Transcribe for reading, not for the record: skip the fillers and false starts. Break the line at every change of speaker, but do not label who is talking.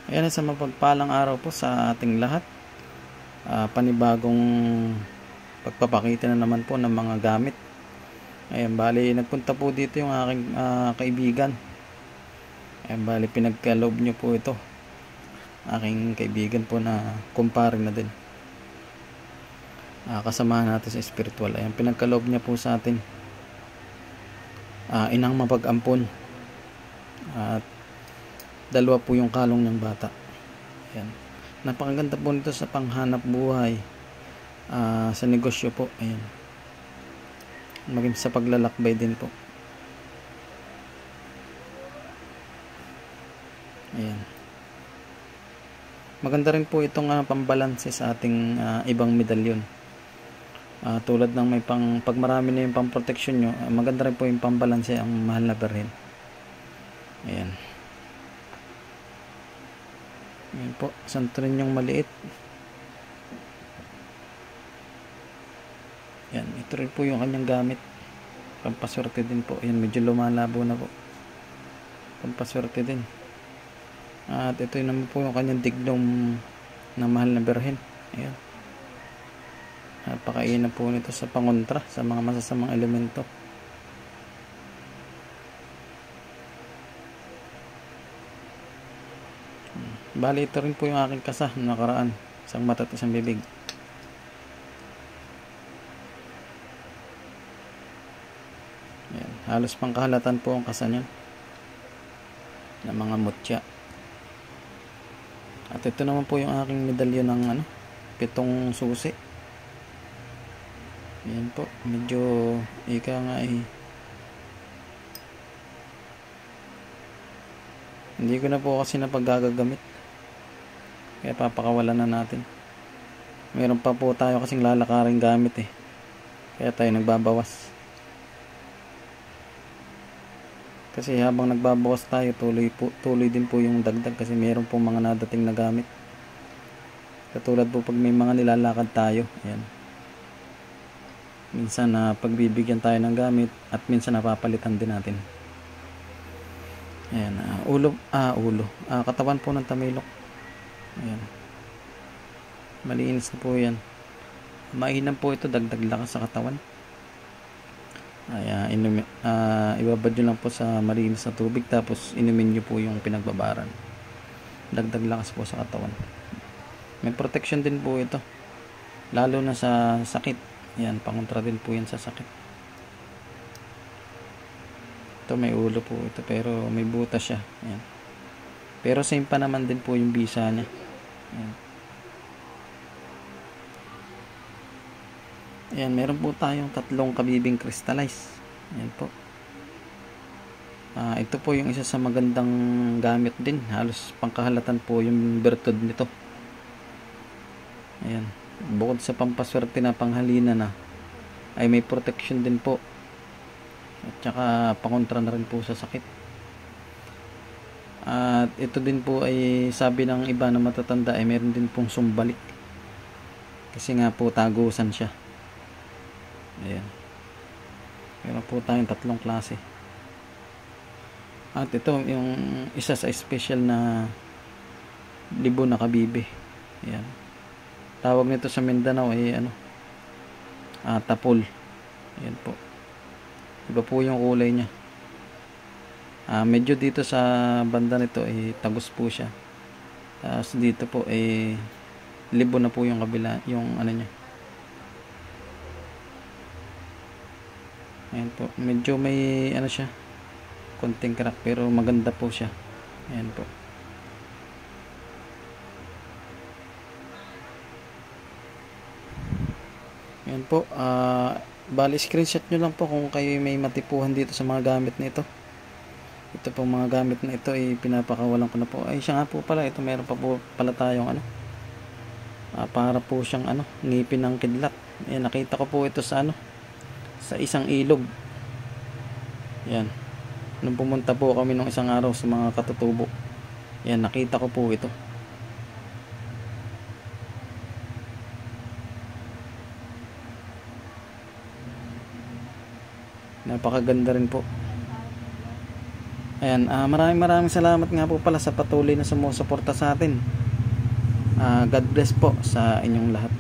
Ayan, sa mapagpalang araw po sa ating lahat. Panibagong pagpapakita na naman po ng mga gamit. Ayan, bali nagpunta po dito yung aking kaibigan. Ayan, bali pinagkaloob nyo po ito. Aking kaibigan po na kumpare na din. Kasamahan natin sa spiritual. Ayan, pinagkaloob niya po sa atin. Inang mapag-ampon. At dalawa po yung kalong ng bata. Ayan. Napakaganda po nito sa panghanap buhay, sa negosyo po. Ayan. Maging sa paglalakbay din po. Ayan. Maganda rin po itong pambalanse sa ating ibang medalyon. Tulad ng may pag marami na yung pang-protection nyo, maganda rin po yung pambalanse ang mahal na berhen. Ayan. Ayan po, santo rin yung maliit. Ayan, ito rin po yung kanyang gamit. Pampaswerte din po. Ayan, medyo lumalabo na po. Pampaswerte din. At ito naman po yung kanyang diglom na mahal na berhen. Ayan. Napakainam po nito sa pangontra sa mga masasamang elemento. Bali, ito rin po yung aking kasa na nakaraan. Isang mata at isang bibig. Ayan. Halos pangkahalatan po ang kasa niyan na mga mutya. At ito naman po yung aking medalyon ng 7 susi. Ayan po, medyo ika nga hindi ko na po kasi napagagagamit, kaya papakawalan na natin. Meron pa po tayo kasing lalakaring gamit kaya tayo nagbabawas. Kasi habang nagbabawas tayo, tuloy din po yung dagdag, kasi meron po mga nadating na gamit. Katulad po pag may mga nilalakad tayo, ayan, minsan pagbibigyan tayo ng gamit at minsan napapalitan din natin. Ayan, katawan po ng tamilok. Ayan, malinis na po yan. Mainam po ito, dagdag lakas sa katawan. Ibabad nyo lang po sa malinis na tubig, tapos inumin nyo po yung pinagbabaran. Dagdag lakas po sa katawan. May protection din po ito, lalo na sa sakit. Yan, pangontra din po yan sa sakit. Ito may ulo po ito, pero may butas siya. Yan. Pero same pa naman din po yung bisa niya. Yan. Ayan, meron po tayong 3 kabibing crystallize. Ayan po. Ito po yung isa sa magandang gamit din. Halos pangkahalatan po yung bertud nito. Ayan. Bukod sa pampaswerte na panghalina na, ay may protection din po. At saka pangontra na rin po sa sakit. At ito din po ay sabi ng iba na matatanda ay meron din pong sumbalik. Kasi nga po tagusan siya. Ayan. Meron po tayong 3 klase. At ito yung isa sa special na libo na kabibe. Ayan. Tawag nito sa Mindanao ay tapol. Ayan po. Iba po yung kulay niya. Medyo dito sa banda nito ay tagos po siya. Tapos dito po ay libo na po yung kabila, yung niya. Ayan po, medyo may siya, konting crack, pero maganda po siya. Ayan po. Ayan po, bali screenshot nyo lang po kung kayo may matipuhan dito sa mga gamit na ito. Ito po mga gamit na ito ay pinapakawalan ko na po. Ay siya nga po pala, ito meron pa po pala tayong para po siyang ngipin ng kidlat. Ayan, nakita ko po ito sa sa isang ilog. Yan. Nung pumunta po kami nung isang araw sa mga katutubo, yan, nakita ko po ito. Napakaganda rin po. Ayan, maraming salamat nga po pala sa patuloy na sumusuporta sa atin. God bless po sa inyong lahat.